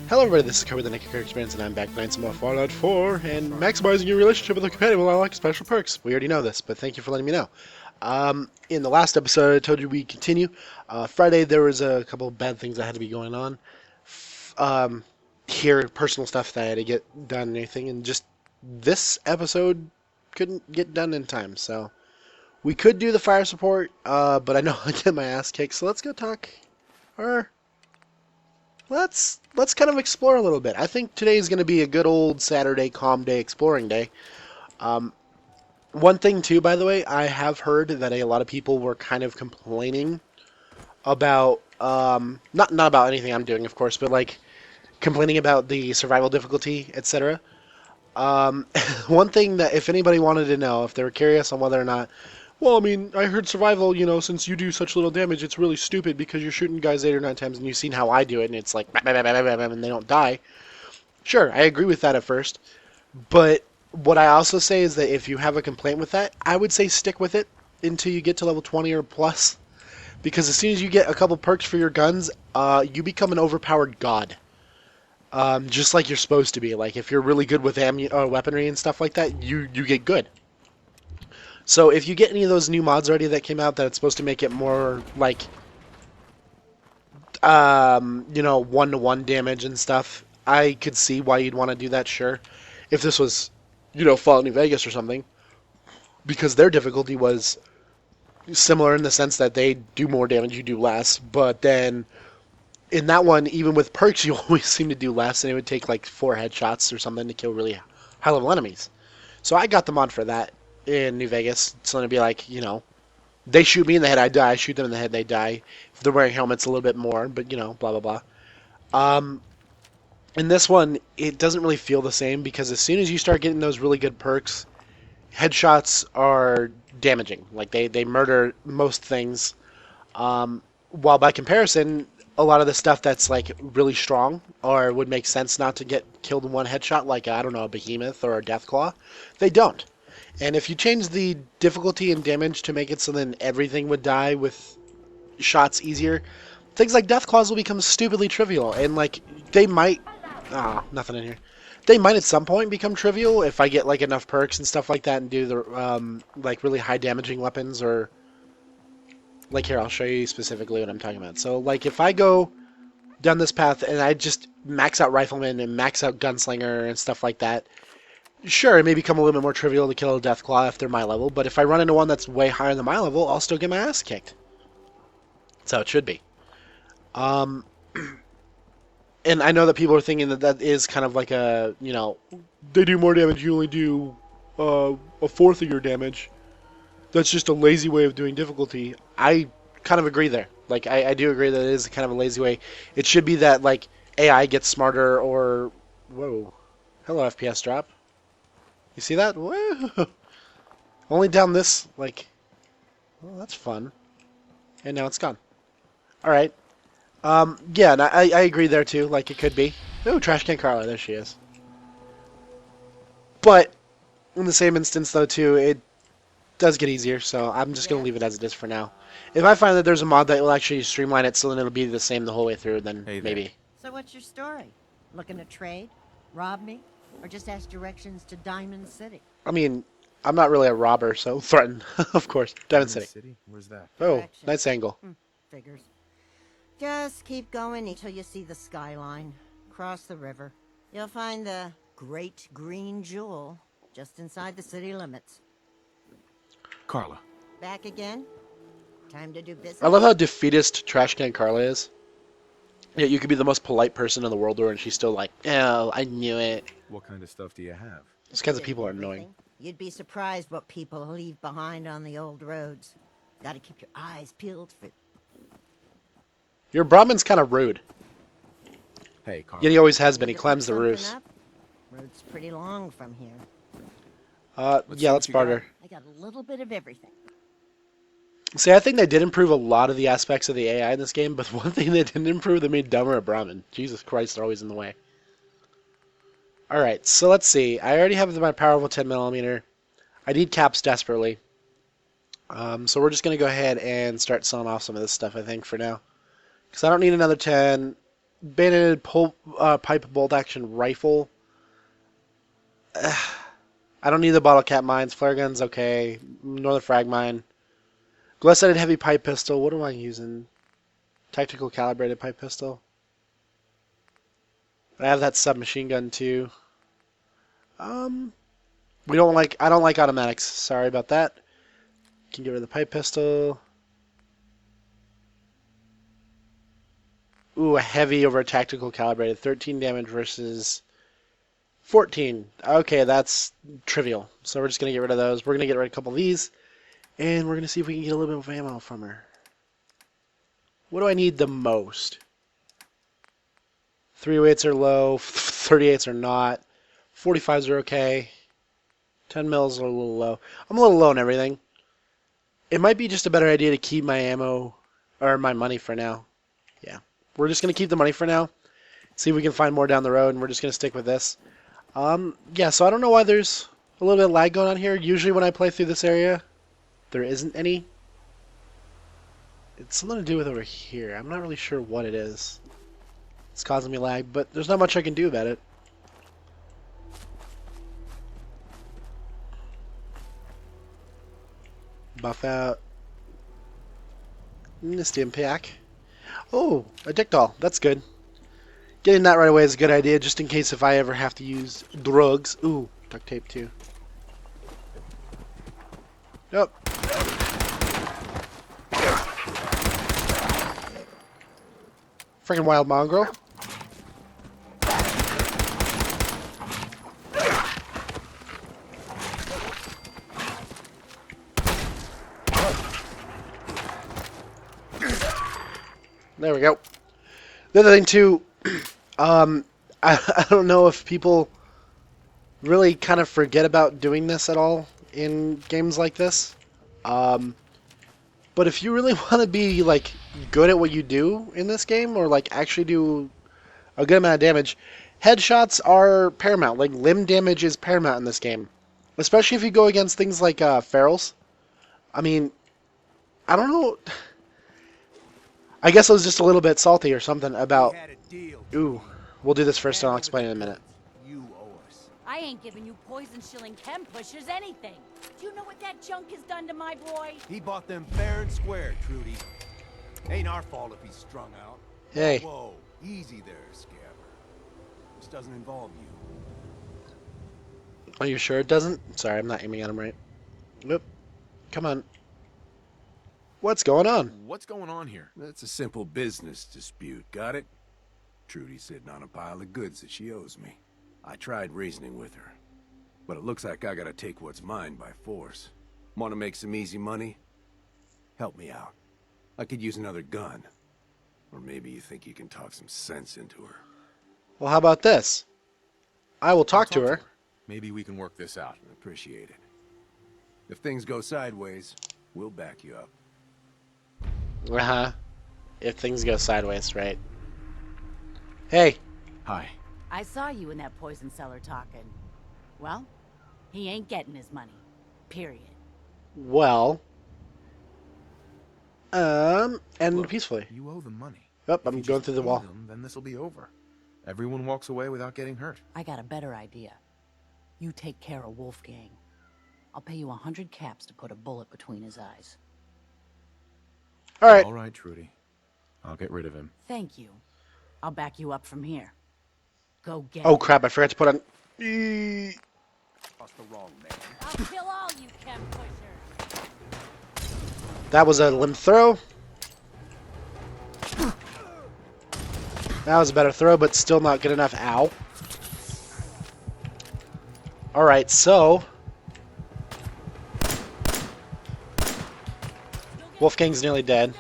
Hello everybody, this is Concord the Naked Character Experience, and I'm back playing some more Fallout 4 and maximizing your relationship with a companion will unlock special perks. We already know this, but thank you for letting me know. In the last episode, I told you we continue. Friday, there was a couple of bad things that had to be going on. Here, personal stuff that I had to get done and everything, and just this episode couldn't get done in time, so we could do the fire support, but I know I get my ass kicked, so let's go talk, or let's kind of explore a little bit. I think today is going to be a good old Saturday, calm day, exploring day. One thing too, by the way, I have heard that a lot of people were kind of complaining about, not about anything I'm doing, of course, but like complaining about the survival difficulty, etc. One thing that if anybody wanted to know, if they were curious on whether or not, well, I mean, I heard survival, since you do such little damage, it's really stupid because you're shooting guys 8 or 9 times and you've seen how I do it and it's like, and they don't die. Sure, I agree with that at first. But what I also say is that if you have a complaint with that, I would say stick with it until you get to level 20 or plus. Because as soon as you get a couple perks for your guns, you become an overpowered god. Just like you're supposed to be. Like, if you're really good with weaponry and stuff like that, you get good. So if you get any of those new mods already that came out that it's supposed to make it more like, one-to-one damage and stuff, I could see why you'd want to do that, sure. If this was, Fallout New Vegas or something, because their difficulty was similar in the sense that they do more damage, you do less, but then in that one, even with perks, you always seem to do less, and it would take like 4 headshots or something to kill really high-level enemies. So I got the mod for that in New Vegas. It's going to be like, they shoot me in the head, I die. I shoot them in the head, they die. If they're wearing helmets, a little bit more, but, blah, blah, blah. In this one, it doesn't really feel the same, because as soon as you start getting those really good perks, headshots are damaging. Like, they murder most things. While by comparison, a lot of the stuff that's like really strong or would make sense not to get killed in one headshot, like, I don't know, a behemoth or a deathclaw, they don't. And if you change the difficulty and damage to make it so then everything would die with shots easier, things like deathclaws will become stupidly trivial. And like, they might, nothing in here. They might at some point become trivial if I get like enough perks and stuff like that and do the like really high damaging weapons, or like here, I'll show you specifically what I'm talking about. So like if I go down this path and I just max out Rifleman and max out Gunslinger and stuff like that, sure, it may become a little bit more trivial to kill a Deathclaw if they're my level, but if I run into one that's way higher than my level, I'll still get my ass kicked. That's how it should be. And I know that people are thinking that that is kind of like a, they do more damage, you only do a fourth of your damage. That's just a lazy way of doing difficulty. I kind of agree there. Like, I do agree that it is kind of a lazy way. It should be that, like, AI gets smarter or... Whoa. Hello, FPS drop. You see that? Whoa. Only down this, like... Well, that's fun. And now it's gone. Alright. Yeah, and I agree there, too. Like, it could be. Oh, Trash Can Carla. There she is. But, in the same instance, though, too, it does get easier, so I'm just going to leave it as it is for now. If I find that there's a mod that will actually streamline it so then it'll be the same the whole way through, then maybe. So what's your story? Looking to trade? Rob me? Or just ask directions to Diamond City? I mean, I'm not really a robber, so threaten, of course. Diamond City. Where's that? Oh, Directions. nice angle. Figures. Just keep going until you see the skyline. Cross the river. You'll find the Great Green Jewel just inside the city limits. Carla. Back again? Time to do business. I love how defeatist Trash Can Carla is. Yeah, you could be the most polite person in the world, and she's still like, oh, I knew it. What kind of stuff do you have? Those kinds of people are annoying. You'd be surprised what people leave behind on the old roads. Gotta keep your eyes peeled for... Your Brahmin's kind of rude. Hey, Carla. Yet he always has been. He Need to climbs put the roofs. something up? Road's pretty long from here. Yeah, let's barter. I got a little bit of everything. See, I think they did improve a lot of the aspects of the AI in this game, but one thing they didn't improve, they made dumber a Brahmin. Jesus Christ, they're always in the way. Alright, so let's see. I already have my powerful 10mm. I need caps desperately. So we're just going to go ahead and start selling off some of this stuff, I think, for now. Because I don't need another 10. Bayoneted pipe bolt action rifle. I don't need the bottle cap mines. Flare guns, okay. Northern frag mine. Glow-sighted heavy pipe pistol. What am I using? Tactical calibrated pipe pistol. I have that submachine gun too. I don't like automatics. Sorry about that. Can get rid of the pipe pistol. Ooh, a heavy over a tactical calibrated. 13 damage versus 14. Okay, that's trivial. So we're just going to get rid of those. We're going to get rid of a couple of these. And we're going to see if we can get a little bit of ammo from her. What do I need the most? 308s are low. 38s are not. 45s are okay. 10 mils are a little low. I'm a little low on everything. It might be just a better idea to keep my ammo or my money for now. Yeah. We're just going to keep the money for now. See if we can find more down the road, and we're just going to stick with this. Yeah, so I don't know why there's a little bit of lag going on here. Usually when I play through this area, there isn't any. It's something to do with over here. I'm not really sure what it is. It's causing me lag, but there's not much I can do about it. Buff out. Stim pack. Oh, a dick doll. That's good. Getting that right away is a good idea, just in case if I ever have to use drugs. Ooh, duct tape too. Nope. Freaking wild mongrel. There we go. The other thing too, I don't know if people really kind of forget about doing this at all in games like this. But if you really want to be like good at what you do in this game, or like actually do a good amount of damage, headshots are paramount. Like limb damage is paramount in this game, especially if you go against things like ferals. I mean, I don't know. I guess I was just a little bit salty or something about... Ooh, we'll do this first and I'll explain in a minute. You owe us. I ain't giving you poison-shilling chem pushers anything. Do you know what that junk has done to my boy? He bought them fair and square, Trudy. Ain't our fault if he's strung out. Hey. Whoa, easy there, Scabber. This doesn't involve you. Are you sure it doesn't? Sorry, I'm not aiming at him right. Nope. Come on. What's going on? What's going on here? That's a simple business dispute, got it? Trudy's sitting on a pile of goods that she owes me. I tried reasoning with her, but it looks like I gotta take what's mine by force. Want to make some easy money? Help me out. I could use another gun. Or maybe you think you can talk some sense into her. Well, how about this? I will talk to her. Maybe we can work this out. Appreciate it. If things go sideways, we'll back you up. Uh-huh. If things go sideways, right. Hey. Hi. I saw you in that poison cellar talking. Well, he ain't getting his money. Period. Well. End Look, peacefully. You owe them money. Yep, If I'm you going just through the pay wall. them, then this'll be over. Everyone walks away without getting hurt. I got a better idea. You take care of Wolfgang. I'll pay you 100 caps to put a bullet between his eyes. Alright. All right, Trudy. I'll get rid of him. Thank you. I'll back you up from here. Go get Oh him. crap, I forgot to put on... Crossed the wrong man. I'll kill all you chem pushers. That was a limb throw. That was a better throw, but still not good enough. Ow. Alright, so... Wolfgang's nearly dead.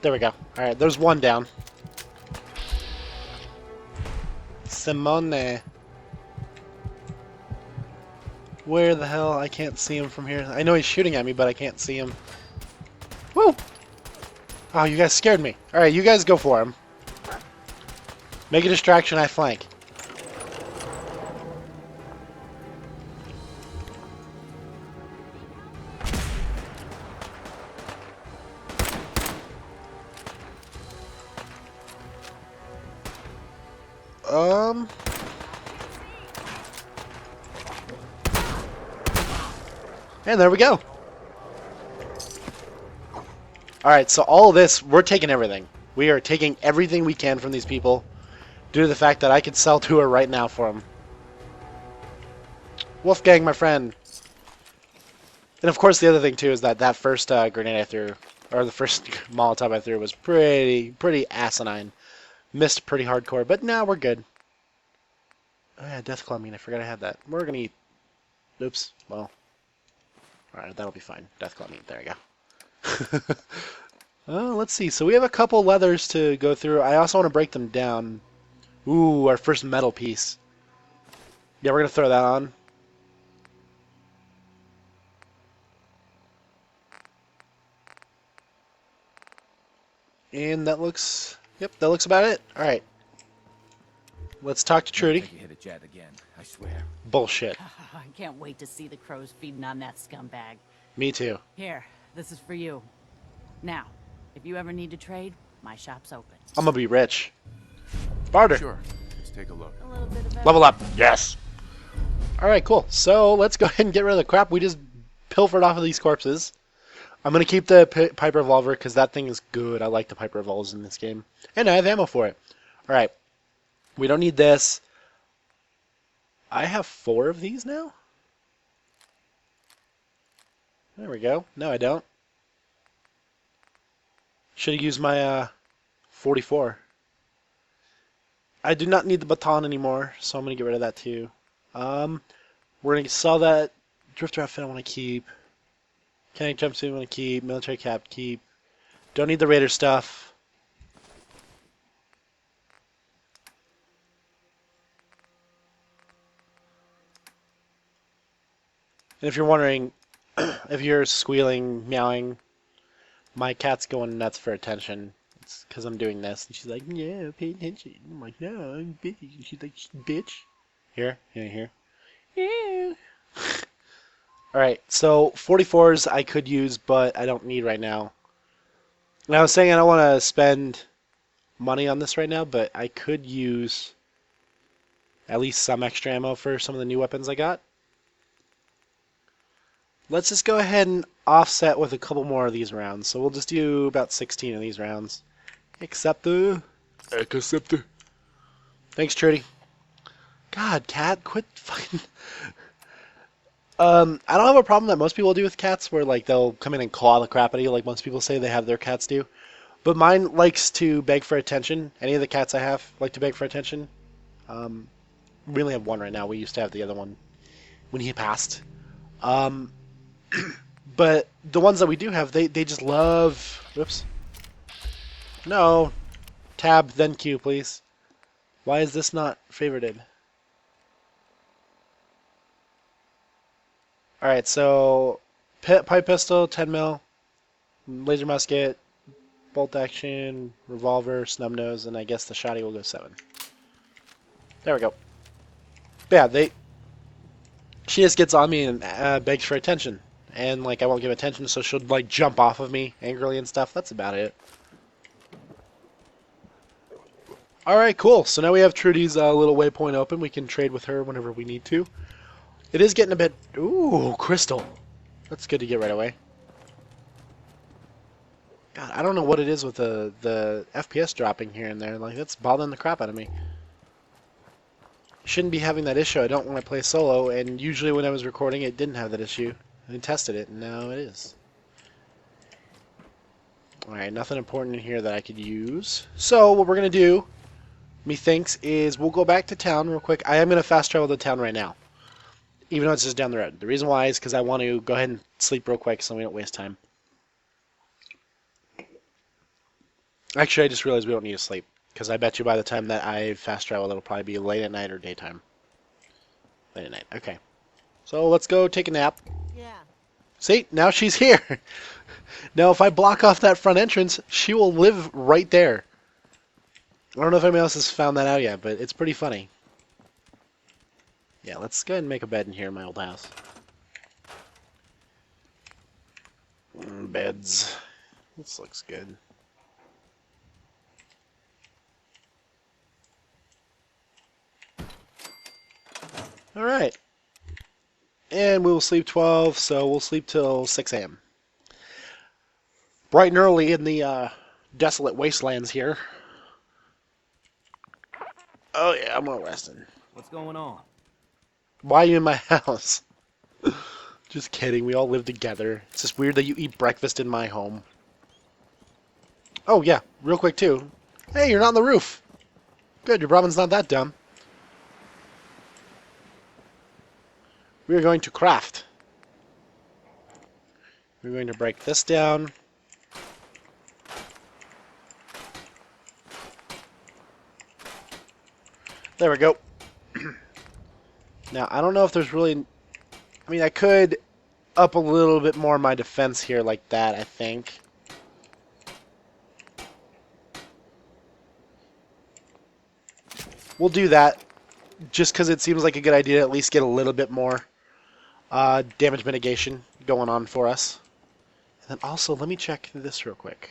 There we go. Alright, there's one down. Simone. Where the hell? I can't see him from here. I know he's shooting at me, but I can't see him. Woo! Oh, you guys scared me. Alright, you guys go for him. Make a distraction, I flank. Um. And there we go. Alright, so all of this, we're taking everything. We are taking everything we can from these people due to the fact that I could sell to her right now for them. Wolfgang, my friend. And of course the other thing too is that first grenade I threw, or the first Molotov I threw was pretty asinine. Missed pretty hardcore, but now we're good. Oh yeah, Death Claw mean, I forgot I had that. We're gonna eat... Oops, well... Alright, that'll be fine. Death Claw meat, there we go. Let's see, so we have a couple leathers to go through. I also want to break them down. Ooh, our first metal piece. Yeah, we're gonna throw that on. And that looks... Yep, that looks about it. Alright. Let's talk to Trudy. Take a hit at Jad again, I swear. Bullshit. I can't wait to see the crows feeding on that scumbag. Me too. Here, this is for you. Now, if you ever need to trade, my shop's open. I'm gonna be rich. Barter. Sure. Let's take a look. A little bit of Level up. Yes. Alright, cool. So let's go ahead and get rid of the crap we just pilfered off of these corpses. I'm gonna keep the Piper Revolver because that thing is good. I like the Piper Revolvers in this game. And I have ammo for it. Alright. We don't need this. I have 4 of these now? There we go. No, I don't. Should have used my 44. I do not need the baton anymore, so I'm going to get rid of that too. We're going to sell that Drifter outfit I want to keep. Kinetic jumpsuit I want to keep. Military cap keep. Don't need the Raider stuff. And if you're wondering, if you're squealing, meowing, my cat's going nuts for attention. It's because I'm doing this. And she's like, yeah, pay attention. I'm like, no, I'm busy. And she's like, bitch. Here. Yeah. Alright, so 44s I could use, but I don't need right now. And I was saying I don't want to spend money on this right now, but I could use at least some extra ammo for some of the new weapons I got. Let's just go ahead and offset with a couple more of these rounds. So we'll just do about 16 of these rounds. Acceptor. Thanks, Trudy. God, cat, quit fucking... I don't have a problem that most people do with cats where like they'll come in and claw the crap out of you like most people say they have their cats do. But mine likes to beg for attention. Any of the cats I have like to beg for attention. We only have one right now. We used to have the other one when he passed. But the ones that we do have, they just love... Whoops. No. Tab, then Q, please. Why is this not favorited? Alright, so... Pipe pistol, 10 mil. Laser musket. Bolt action. Revolver, snub nose, and I guess the shotty will go 7. There we go. But yeah, she just gets on me and begs for attention. And like I won't give attention, so she'll like jump off of me angrily and stuff. That's about it. Alright, cool. So now we have Trudy's little waypoint open. We can trade with her whenever we need to. It is getting a bit... Ooh, crystal. That's good to get right away. God, I don't know what it is with the FPS dropping here and there. Like, that's bothering the crap out of me. Shouldn't be having that issue. I don't want to play solo, and usually when I was recording it didn't have that issue. I tested it, and now it is. Alright, nothing important in here that I could use. So, what we're going to do, methinks, is we'll go back to town real quick. I am going to fast travel to town right now. Even though it's just down the road. The reason why is because I want to go ahead and sleep real quick so we don't waste time. Actually, I just realized we don't need to sleep. Because I bet you by the time that I fast travel, it'll probably be late at night or daytime. Late at night. Okay. So let's go take a nap. Yeah. See? Now she's here. Now if I block off that front entrance, she will live right there. I don't know if anybody else has found that out yet, but it's pretty funny. Yeah, let's go ahead and make a bed in here in my old house. Beds. This looks good. Alright. And we will sleep 12, so we'll sleep till 6 a.m. Bright and early in the desolate wastelands here. Oh yeah, I'm all resting. What's going on? Why are you in my house? Just kidding, we all live together. It's just weird that you eat breakfast in my home. Oh yeah, real quick too. Hey, you're not on the roof. Good, your brahman's not that dumb. We are going to craft. We're going to break this down. There we go. Now, I don't know if there's really... I mean, I could up a little bit more my defense here like that, I think. We'll do that, just because it seems like a good idea to at least get a little bit more damage mitigation going on for us. And then also, let me check this real quick.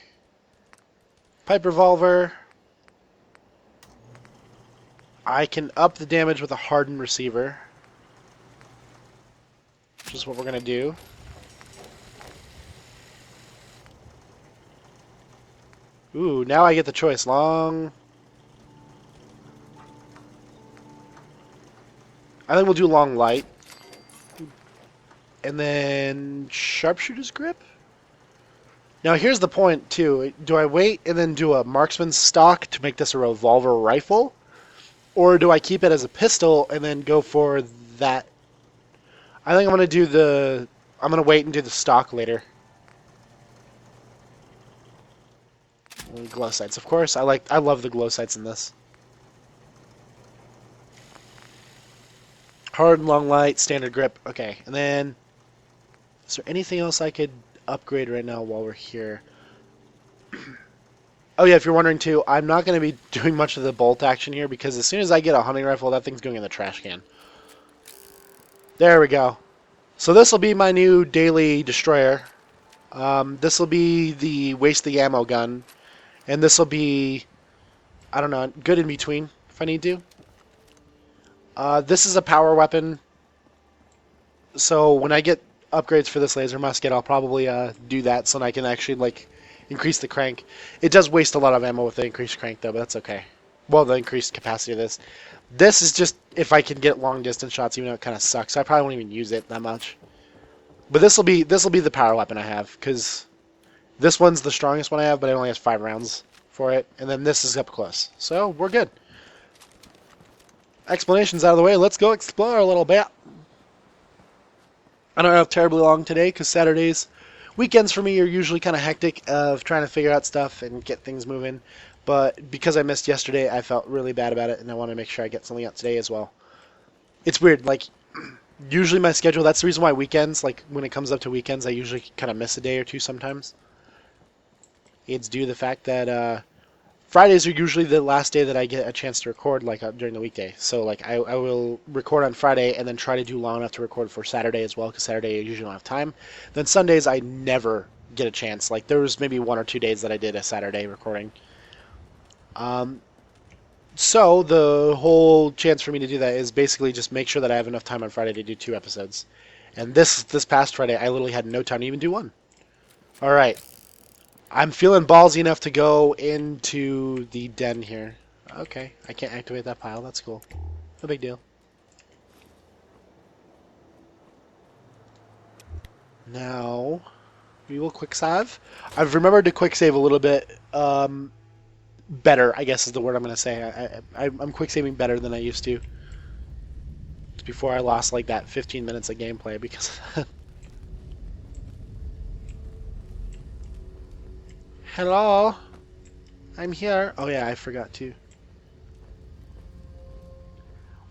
Pipe revolver. I can up the damage with a hardened receiver, which is what we're going to do. Ooh, now I get the choice. Long... I think we'll do long light. And then sharpshooter's grip? Now here's the point too. Do I wait and then do a marksman's stock to make this a revolver rifle? Or do I keep it as a pistol and then go for that? I think I'm going to do the... I'm going to wait and do the stock later. Glow sights, of course. I love the glow sights in this. Hard, long light, standard grip. Okay, and then... Is there anything else I could upgrade right now while we're here? Oh yeah, if you're wondering too, I'm not going to be doing much of the bolt action here because as soon as I get a hunting rifle, that thing's going in the trash can. There we go. So this will be my new daily destroyer. This will be the waste the ammo gun. And this will be, I don't know, good in between if I need to. This is a power weapon. So when I get upgrades for this laser musket, I'll probably do that so that I can actually like increase the crank. It does waste a lot of ammo with the increased crank though, but that's okay. Well, the increased capacity of this. This is just if I can get long distance shots, even though it kind of sucks. I probably won't even use it that much. But this will be the power weapon I have because this one's the strongest one I have, but it only has 5 rounds for it, and then this is up close. So we're good. Explanations out of the way. Let's go explore a little bit. I don't have terribly long today because Saturdays, weekends for me are usually kind of hectic of trying to figure out stuff and get things moving. But because I missed yesterday, I felt really bad about it, and I want to make sure I get something out today as well. It's weird, like, usually my schedule, that's the reason why weekends, like, when it comes up to weekends, I usually kind of miss a day or two sometimes. It's due to the fact that Fridays are usually the last day that I get a chance to record, like, during the weekday. So, like, I will record on Friday and then try to do long enough to record for Saturday as well, because Saturday I usually don't have time. Then Sundays I never get a chance. Like, there was maybe 1 or 2 days that I did a Saturday recording. So the whole chance for me to do that is basically just make sure that I have enough time on Friday to do 2 episodes. And this past Friday, I literally had no time to even do 1. All right. I'm feeling ballsy enough to go into the den here. Okay, I can't activate that pile. That's cool. No big deal. Now, we will quick save. I've remembered to quick save a little bit better, I guess is the word I'm going to say. I'm quick saving better than I used to. It's before I lost like that 15 minutes of gameplay because of that. Hello? I'm here. Oh yeah, I forgot too.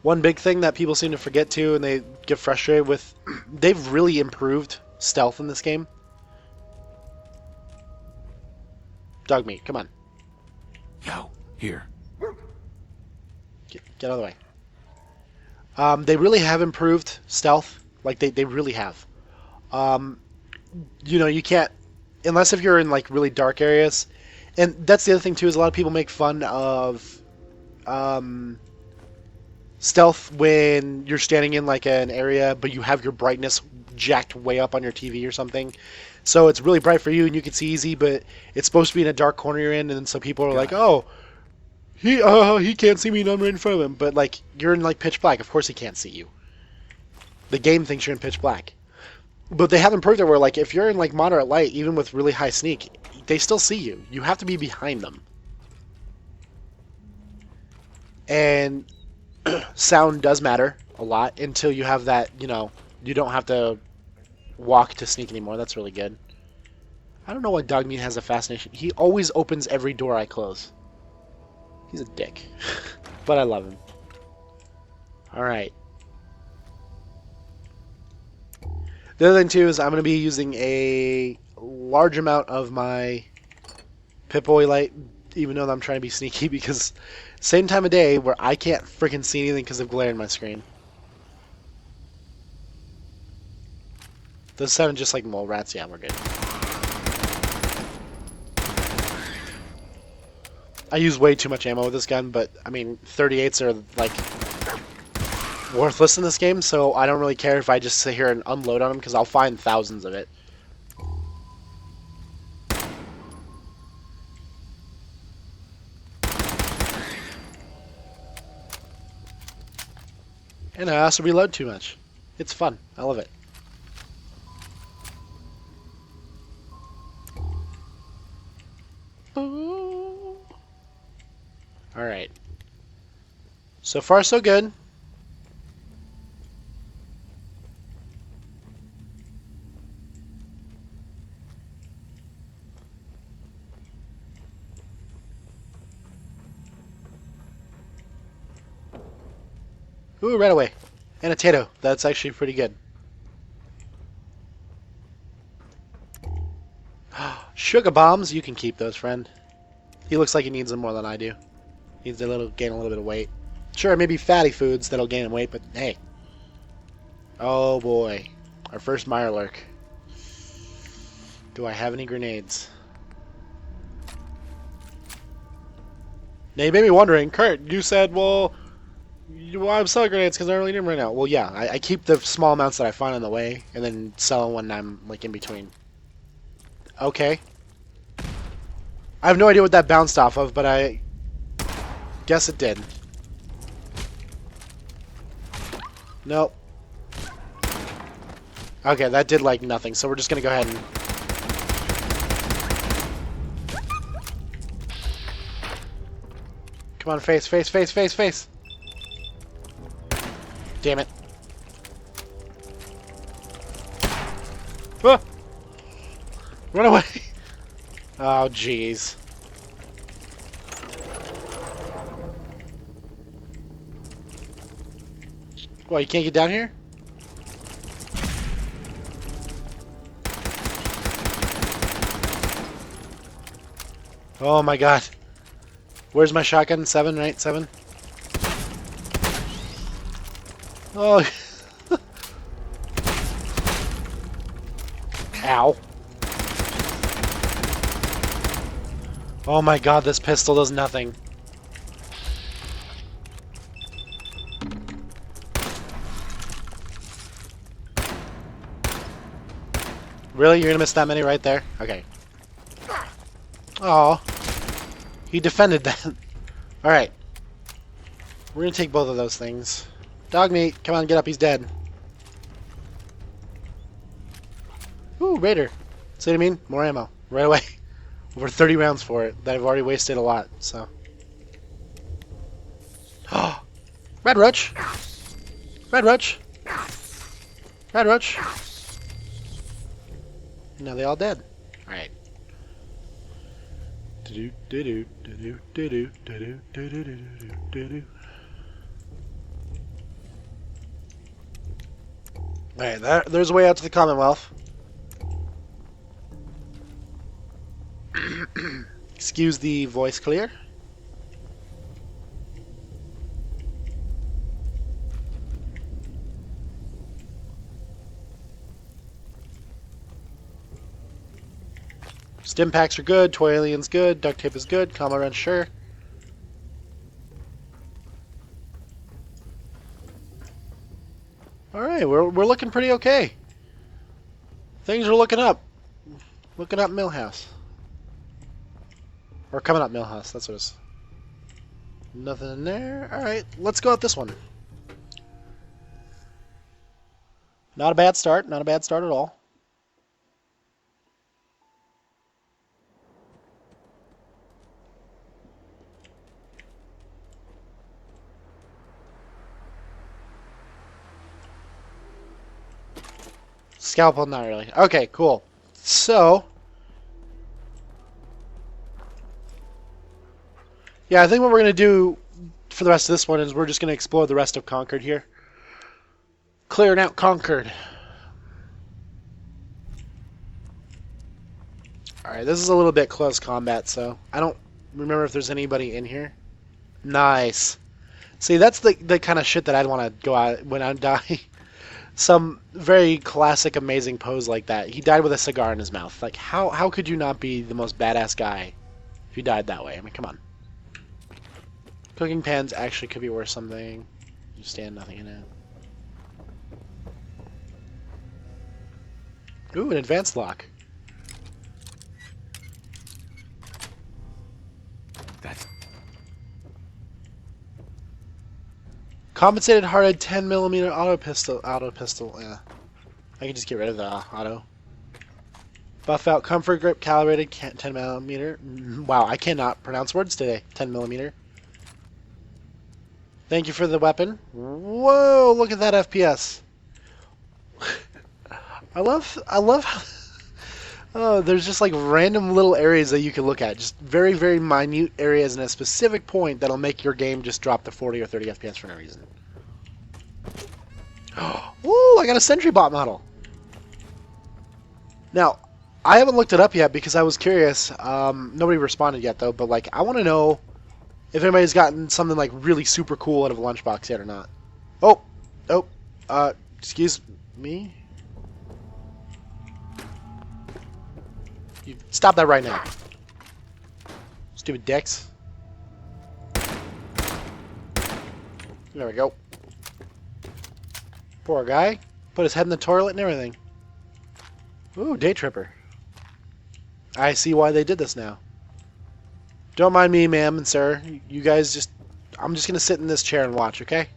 One big thing that people seem to forget too, and they get frustrated with, they've really improved stealth in this game. Dog meat, come on. Yo, here. Get out of the way. They really have improved stealth. Like, they really have. You know, you can't, unless if you're in, like, really dark areas. And that's the other thing, too, is a lot of people make fun of Stealth when you're standing in like an area, but you have your brightness jacked way up on your TV or something. So it's really bright for you and you can see easy, but it's supposed to be in a dark corner you're in, and then some people are like, "Oh, he can't see me and I'm right in front of him." But like you're in like pitch black, of course he can't see you. The game thinks you're in pitch black. But they have improved it where like if you're in like moderate light, even with really high sneak, they still see you. You have to be behind them. And sound does matter a lot until you have that, you don't have to walk to sneak anymore. That's really good. I don't know why Dogmeat has a fascination. He always opens every door I close. He's a dick. But I love him. Alright. The other thing too is I'm going to be using a large amount of my Pip-Boy light, even though I'm trying to be sneaky, because same time of day where I can't freaking see anything because of glare in my screen. Those sound just like mole rats. Yeah, we're good. I use way too much ammo with this gun, but I mean 38s are like worthless in this game, so I don't really care if I just sit here and unload on them because I'll find thousands of it. And I also reload too much. It's fun. I love it. Alright. So far, so good. Ooh, right away. And a Tato. That's actually pretty good. Sugar bombs, you can keep those, friend. He looks like he needs them more than I do. Needs to gain a little bit of weight. Sure, maybe fatty foods that'll gain him weight, but hey. Oh boy. Our first Mirelurk. Do I have any grenades? Now you may be wondering, Kurt, you said, well, I'm selling grenades because I don't really need them right now. Well, yeah, I keep the small amounts that I find on the way, and then sell them when I'm, like, in between. Okay. I have no idea what that bounced off of, but I guess it did. Nope. Okay, that did, like, nothing, so we're just gonna go ahead and... Come on, face, face, face, face, face! Damn it. Ah! Run away! Oh, jeez. What, you can't get down here? Oh my god. Where's my shotgun? 7, right? 7? Oh. Ow. Oh my god, this pistol does nothing. Really? You're gonna miss that many right there? Okay. Oh. He defended that. Alright. We're gonna take both of those things. Dogmeat, come on, get up, he's dead. Ooh, Raider. See what I mean? More ammo. Right away. Over 30 rounds for it that I've already wasted a lot, so. Oh! Red Roach! Red Roach! Red Roach! Now they all dead. Alright. Alright, there's a way out to the Commonwealth. Excuse the voice clear. Stim packs are good, toy alien's good, duct tape is good, combo wrench sure. Alright, we're looking pretty okay. Things are looking up. Looking up Millhouse. Or coming up Millhouse, that's what it is. Nothing in there. Alright, let's go at this one. Not a bad start. Not a bad start at all. Scalpel, not really. Okay, cool. So, yeah, I think what we're going to do for the rest of this one is we're just going to explore the rest of Concord here. Clearing out Concord. Alright, this is a little bit close combat, so I don't remember if there's anybody in here. Nice. See, that's the kind of shit that I'd want to go out when I die. Some very classic, amazing pose like that. He died with a cigar in his mouth. Like, how could you not be the most badass guy if you died that way? I mean, come on. Cooking pans actually could be worth something. You stand nothing in it. Ooh, an advanced lock. That's... Compensated hearted 10mm auto pistol. Yeah. I can just get rid of the auto. Buff out comfort grip calibrated 10mm. Wow, I cannot pronounce words today. 10mm. Thank you for the weapon. Whoa, look at that FPS. I love how oh, there's just like random little areas that you can look at. Just very, very minute areas in a specific point that'll make your game just drop to 40 or 30 FPS for no reason. Ooh, I got a sentry bot model. Now, I haven't looked it up yet because I was curious. Nobody responded yet though, but like I want to know if anybody's gotten something like really super cool out of a lunchbox yet or not. Excuse me? You stop that right now. Stupid dicks. There we go. Poor guy. Put his head in the toilet and everything. Ooh, day tripper. I see why they did this now. Don't mind me, ma'am and sir. You guys just... I'm just gonna sit in this chair and watch, okay?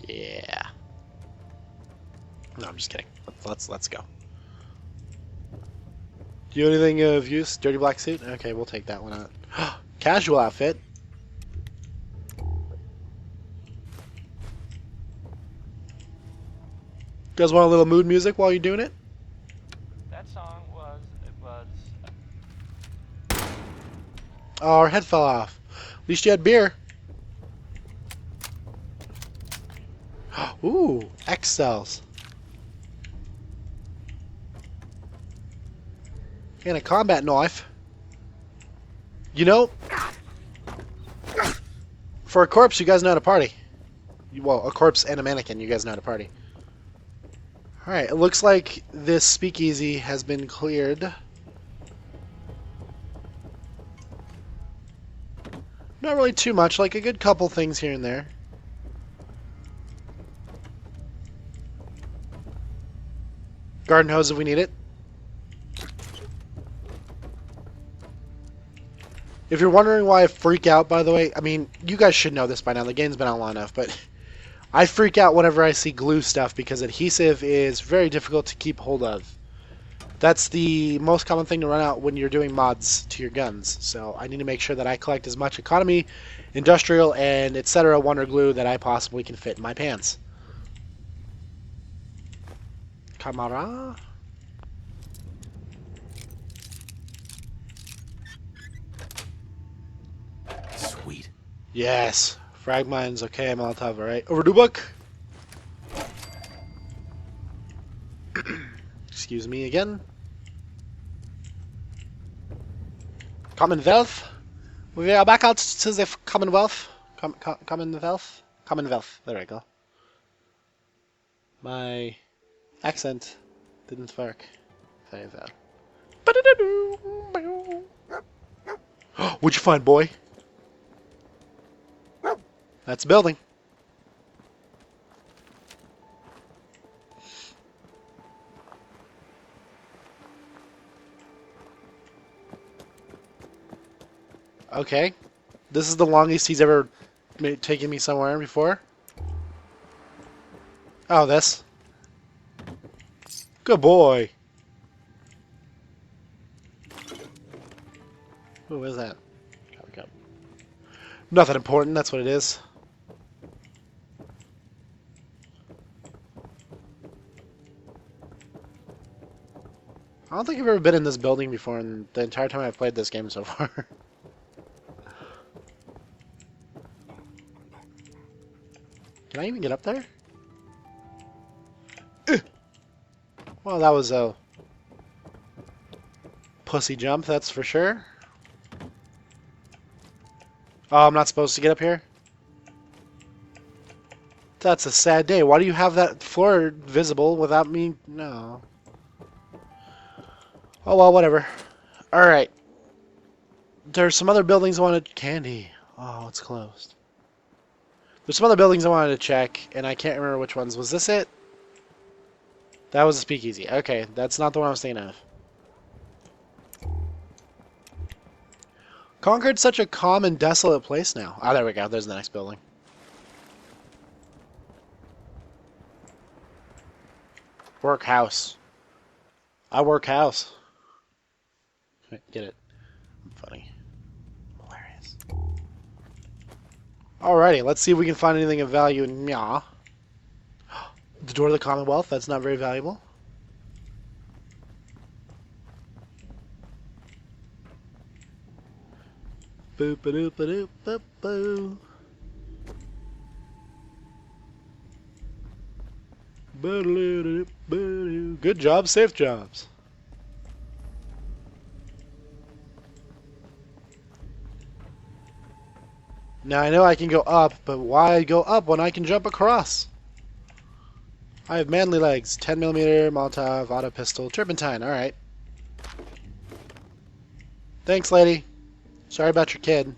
Yeah. No, I'm just kidding. Let's go. Do you have anything of use? Dirty black suit? Okay, we'll take that one out. Casual outfit. You guys want a little mood music while you're doing it? That song was Oh, our head fell off. At least you had beer. Ooh, X cells. And a combat knife. You know, for a corpse, you guys know how to party. Well, a corpse and a mannequin, you guys know how to party. Alright, it looks like this speakeasy has been cleared. Not really too much, like a good couple things here and there. Garden hose if we need it. If you're wondering why I freak out, by the way, I mean, you guys should know this by now. The game's been out long enough, but I freak out whenever I see glue stuff because adhesive is very difficult to keep hold of. That's the most common thing to run out when you're doing mods to your guns. So I need to make sure that I collect as much economy, industrial, and etc. wonder glue that I possibly can fit in my pants. Camera. Sweet. Yes. Frag mines, okay, Molotov, alright. Overdue book. Excuse me again. Commonwealth. We are back out to the Commonwealth. Commonwealth? Commonwealth. There we go. My accent didn't work. Say that. What'd you find, boy? That's a building. Okay. This is the longest he's ever taken me somewhere before. Oh, this. Good boy. Who is that? Nothing important, that's what it is. I don't think I've ever been in this building before in the entire time I've played this game so far. Can I even get up there? Well, that was a pussy jump, that's for sure. Oh, I'm not supposed to get up here? That's a sad day. Why do you have that floor visible without me? No. Oh, well, whatever. Alright. There's some other buildings I wanted... Candy. Oh, it's closed. There's some other buildings I wanted to check, and I can't remember which ones. Was this it? That was a speakeasy. Okay, that's not the one I was thinking of. Concord's such a calm and desolate place now. Ah, there we go. There's the next building. Workhouse. I work house. Get it? I'm funny. Hilarious. Alrighty, let's see if we can find anything of value in Mya. The door to the Commonwealth, that's not very valuable. Boop a doop a doop boop boo. Good job, safe jobs. Now I know I can go up, but why go up when I can jump across? I have manly legs. 10mm, Molotov, auto pistol, turpentine. Alright. Thanks, lady. Sorry about your kid.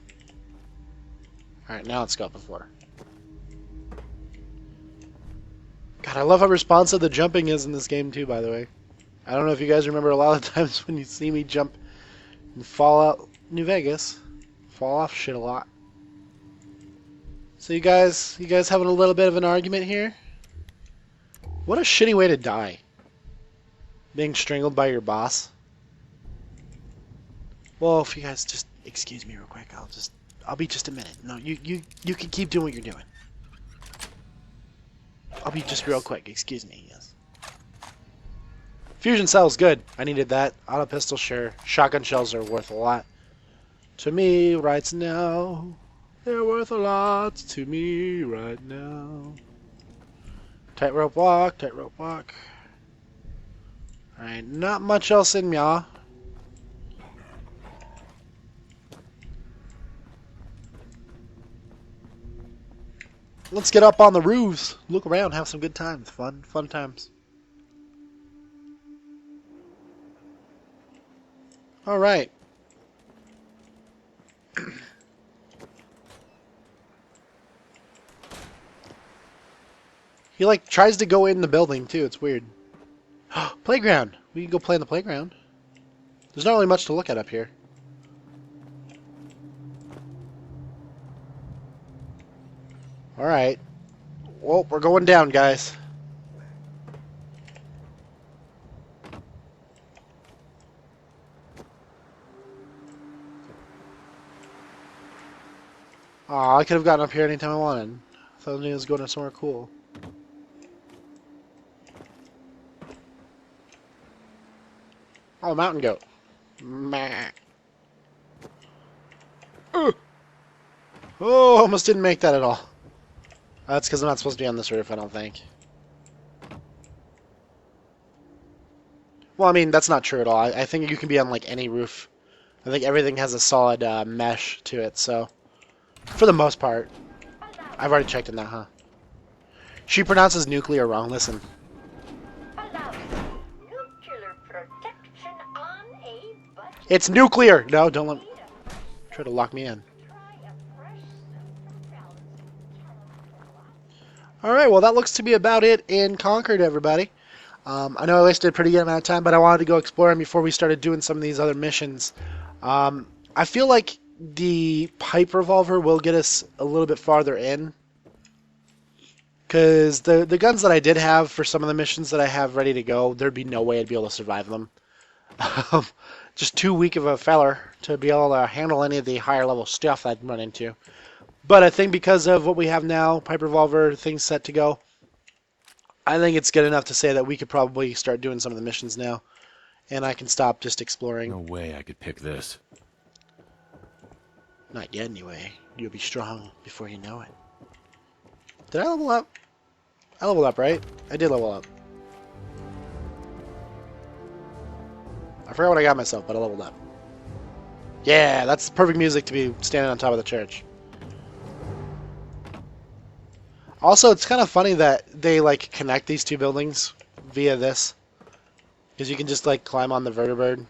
Alright, now let's go up the floor. God, I love how responsive the jumping is in this game too, by the way. I don't know if you guys remember a lot of times when you see me jump in Fallout New Vegas. Fall off shit a lot. So you guys having a little bit of an argument here? What a shitty way to die. Being strangled by your boss. Well, if you guys just excuse me real quick, I'll be just a minute. No, you can keep doing what you're doing. I'll be just real quick. Excuse me, yes. Fusion cell's good. I needed that. Auto pistol, sure. Shotgun shells are worth a lot. To me, right now. They're worth a lot to me right now. Tightrope walk, tightrope walk. Alright, not much else in Mya. Let's get up on the roofs, look around, have some good times. Fun times. Alright. He like tries to go in the building too, it's weird. Playground! We can go play in the playground. There's not really much to look at up here. Alright. Well, we're going down, guys. Aw, I could have gotten up here anytime I wanted. I thought I was going somewhere cool. Oh, mountain goat. Meh. Oh, almost didn't make that at all. That's because I'm not supposed to be on this roof, I don't think. Well, I mean, that's not true at all. I think you can be on, like, any roof. I think everything has a solid mesh to it, so... For the most part. I've already checked in that, huh? She pronounces nuclear wrong, listen. It's nuclear! No, don't let me... Try to lock me in. Alright, well that looks to be about it in Concord, everybody. I know I wasted a pretty good amount of time, but I wanted to go exploring before we started doing some of these other missions. I feel like the pipe revolver will get us a little bit farther in. Because the guns that I did have for some of the missions that I have ready to go, there'd be no way I'd be able to survive them. Just too weak of a feller to be able to handle any of the higher level stuff I'd run into. But I think because of what we have now, pipe revolver, things set to go, I think it's good enough to say that we could probably start doing some of the missions now. And I can stop just exploring. No way I could pick this. Not yet, anyway. You'll be strong before you know it. Did I level up? I leveled up, right? I did level up. I forgot what I got myself, but I leveled up. Yeah, that's perfect music to be standing on top of the church. Also, it's kind of funny that they, like, connect these two buildings via this. Because you can just, like, climb on the vertibird.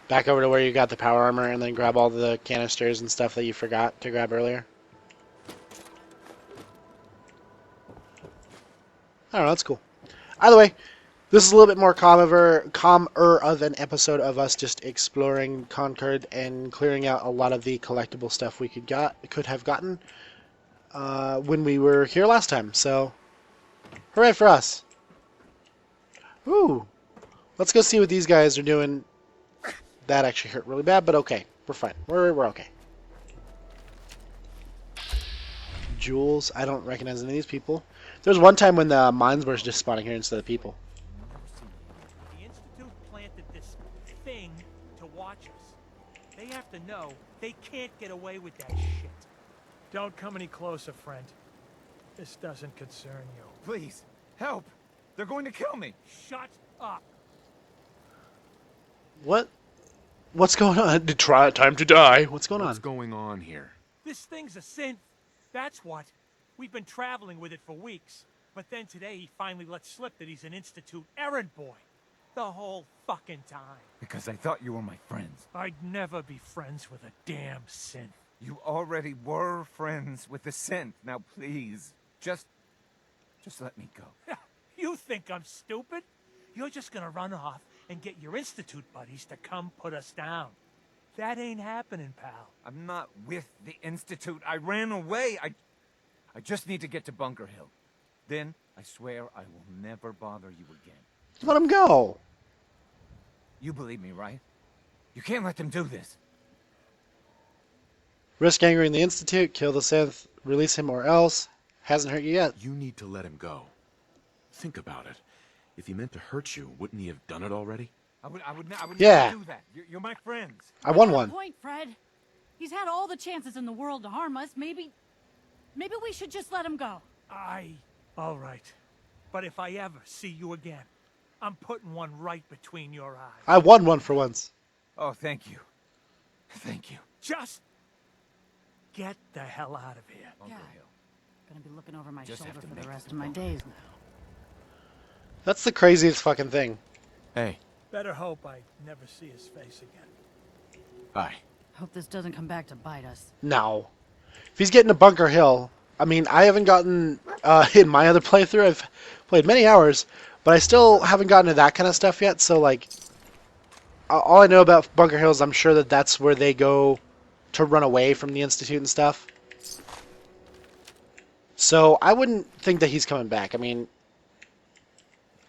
Back over to where you got the power armor and then grab all the canisters and stuff that you forgot to grab earlier. I don't know, that's cool. Either way, this is a little bit more calmer of an episode of us just exploring Concord and clearing out a lot of the collectible stuff we could have gotten when we were here last time. So, hooray for us! Ooh, let's go see what these guys are doing. That actually hurt really bad, but okay, we're fine. We're okay. Jewels. I don't recognize any of these people. There was one time when the mines were just spawning here instead of people. The Institute planted this thing to watch us. They have to know they can't get away with that shit. Don't come any closer, friend. This doesn't concern you. Please, help! They're going to kill me! Shut up! What? What's going on? Time to die. What's going What's on? going on here? This thing's a synth. That's what. We've been traveling with it for weeks. But then today he finally let slip that he's an Institute errand boy. The whole fucking time. Because I thought you were my friends. I'd never be friends with a damn synth. You already were friends with the synth. Now please, just let me go. You think I'm stupid? You're just gonna run off and get your Institute buddies to come put us down. That ain't happening, pal. I'm not with the Institute. I ran away. I just need to get to Bunker Hill. Then, I swear I will never bother you again. Let him go. You believe me, right? You can't let them do this. Risk angering the Institute, kill the synth, release him or else. Hasn't hurt you yet. You need to let him go. Think about it. If he meant to hurt you, wouldn't he have done it already? I would Yeah. never do that. You're my friends. I won Good one. point, Fred. He's had all the chances in the world to harm us. Maybe we should just let him go. All right. But if I ever see you again, I'm putting one right between your eyes. I won one for once. Oh, thank you. Thank you. Just get the hell out of here. Bunker Yeah. Hill. Gonna be looking over my Just have shoulder to for make the rest it of my to days now. That's the craziest fucking thing. Hey, Better hope I never see his face again. bye. Hope this doesn't come back to bite us. No. If he's getting to Bunker Hill, I mean, I haven't gotten, in my other playthrough, I've played many hours, but I still haven't gotten to that kind of stuff yet, so, like, all I know about Bunker Hill is I'm sure that that's where they go to run away from the Institute and stuff. So, I wouldn't think that he's coming back. I mean,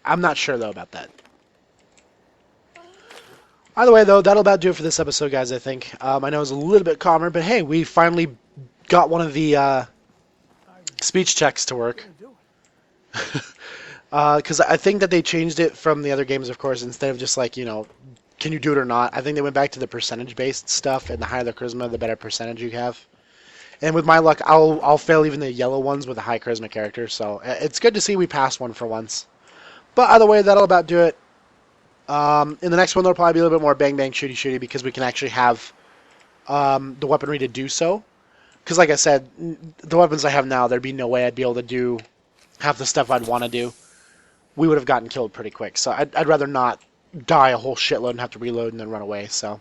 I'm not sure, though, about that. Either way, though, that'll about do it for this episode, guys, I think. I know it was a little bit calmer, but hey, we finally got one of the speech checks to work. Because I think that they changed it from the other games, of course, instead of just like, you know, can you do it or not? I think they went back to the percentage-based stuff, and the higher the charisma, the better percentage you have. And with my luck, I'll fail even the yellow ones with a high charisma character, so it's good to see we passed one for once. But either way, that'll about do it. In the next one, there'll probably be a little bit more bang bang shooty shooty because we can actually have the weaponry to do so. Because like I said, the weapons I have now, there'd be no way I'd be able to do half the stuff I'd want to do. We would have gotten killed pretty quick. So I'd rather not die a whole shitload and have to reload and then run away. So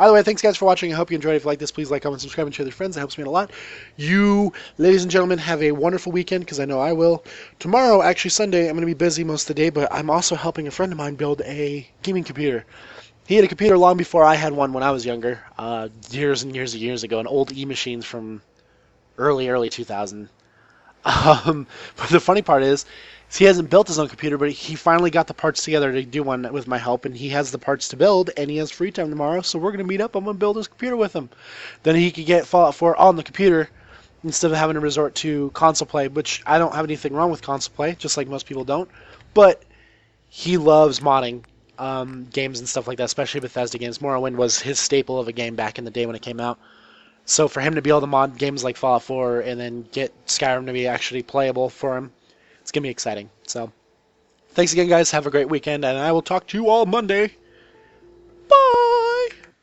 either way, thanks guys for watching. I hope you enjoyed. If you like this, please like, comment, subscribe, and share with your friends. It helps me out a lot. You, ladies and gentlemen, have a wonderful weekend because I know I will. Tomorrow, actually Sunday, I'm going to be busy most of the day, but I'm also helping a friend of mine build a gaming computer. He had a computer long before I had one when I was younger, years and years and years ago, an old E-machines from early 2000. But the funny part is he hasn't built his own computer, but he finally got the parts together to do one with my help, and he has the parts to build, and he has free time tomorrow, so we're going to meet up. I'm going to build his computer with him. Then he could get Fallout 4 on the computer instead of having to resort to console play, which I don't have anything wrong with console play, just like most people don't. But he loves modding games and stuff like that, especially Bethesda games. Morrowind was his staple of a game back in the day when it came out. So for him to be able to mod games like Fallout 4 and then get Skyrim to be actually playable for him, it's going to be exciting. So thanks again, guys. Have a great weekend, and I will talk to you all Monday.